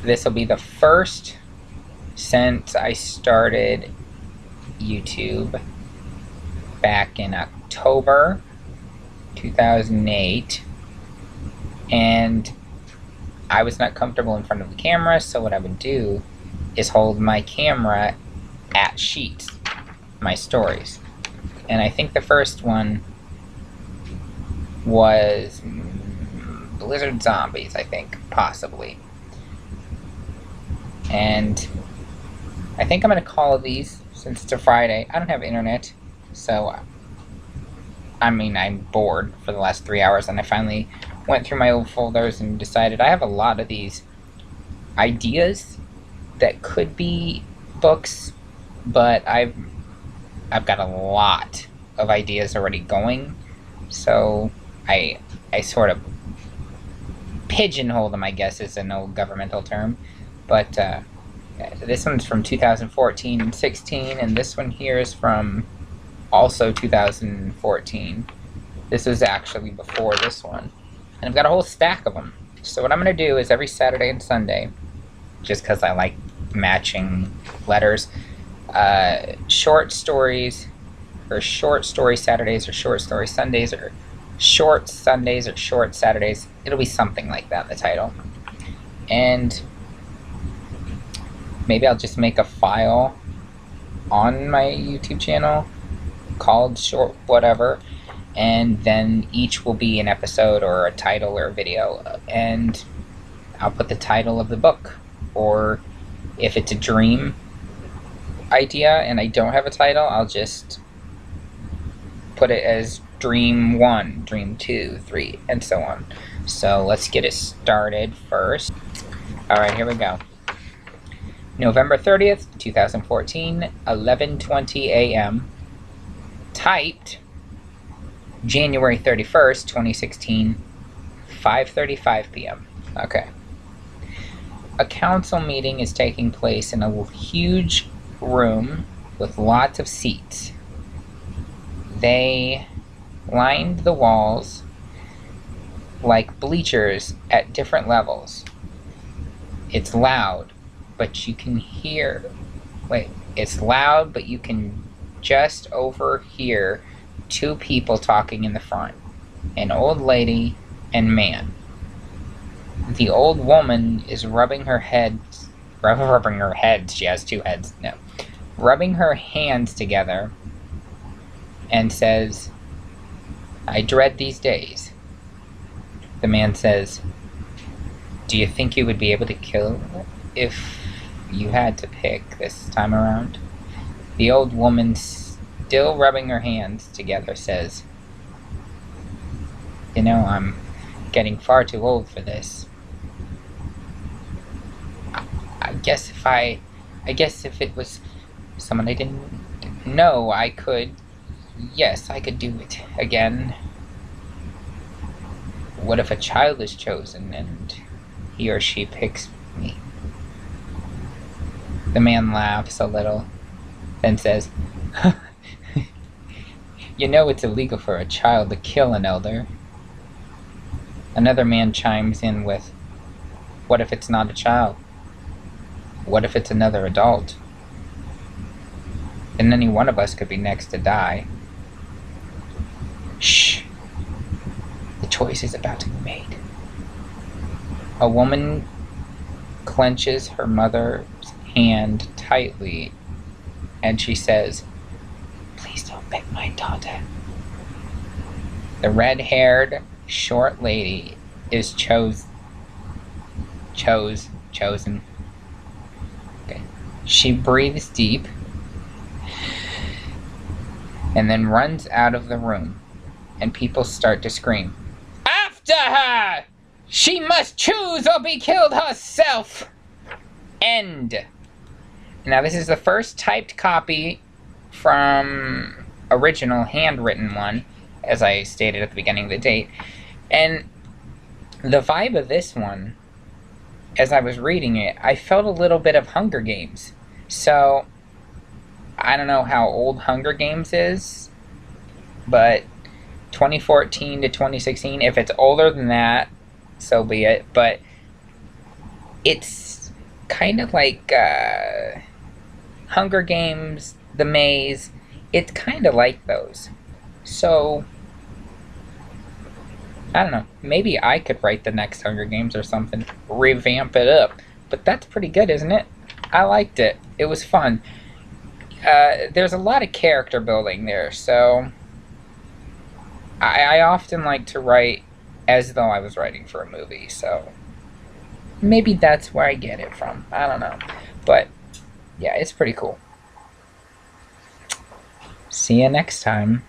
this will be the first since I started YouTube back in October 2008, and I was not comfortable in front of the camera, so what I would do is hold my camera at sheets, my stories. And I think the first one was Blizzard Zombies, I think, possibly. And I think I'm going to call these, since it's a Friday. I don't have internet, so I'm bored for the last 3 hours, and I finally went through my old folders and decided I have a lot of these ideas that could be books, but I've got a lot of ideas already going, so I sort of pigeonhole them, I guess is an old governmental term. But this one's from 2014 and 16, and this one here is from also 2014. This was actually before this one. And I've got a whole stack of them. So what I'm going to do is every Saturday and Sunday, just because I like matching letters, short stories, or short story Saturdays, or short story Sundays, or short Sundays, or short Saturdays. It'll be something like that, the title. And maybe I'll just make a file on my YouTube channel called short whatever, and then each will be an episode or a title or a video, and I'll put the title of the book, or if it's a dream idea and I don't have a title, I'll just put it as Dream 1, Dream 2, 3, and so on. So let's get it started first. Alright, here we go. November 30th, 2014, 11:20 a.m. Typed January 31st, 2016, 5:35 p.m. Okay. A council meeting is taking place in a huge room with lots of seats. They lined the walls like bleachers at different levels. It's loud, but you can hear... it's loud, but you can just overhear two people talking in the front. An old lady and man. The old woman is rubbing her heads... she has two heads, no. Rubbing her hands together and says, "I dread these days." The man says, "Do you think you would be able to kill if you had to pick this time around?" The old woman, still rubbing her hands together, says, "You know, I'm getting far too old for this. I guess if it was someone I didn't know, I could do it again. What if a child is chosen and he or she picks me?" The man laughs a little, then says, "You know it's illegal for a child to kill an elder." Another man chimes in with, "What if it's not a child? What if it's another adult? Then any one of us could be next to die." Shh. The choice is about to be made. A woman clenches her mother's hand tightly, and she says, "Please don't pick my daughter." The red-haired, short lady is chosen. Okay. She breathes deep and then runs out of the room, and people start to scream, "After her! She must choose or be killed herself!" End. Now this is the first typed copy from original handwritten one, as I stated at the beginning of the date. And the vibe of this one, as I was reading it, I felt a little bit of Hunger Games. So, I don't know how old Hunger Games is, but 2014 to 2016, if it's older than that, so be it. But it's kind of like Hunger Games, The Maze. It's kind of like those. So, I don't know. Maybe I could write the next Hunger Games or something. Revamp it up. But that's pretty good, isn't it? I liked it. It was fun. There's a lot of character building there, so I often like to write as though I was writing for a movie, so maybe that's where I get it from. I don't know. But yeah, it's pretty cool. See you next time.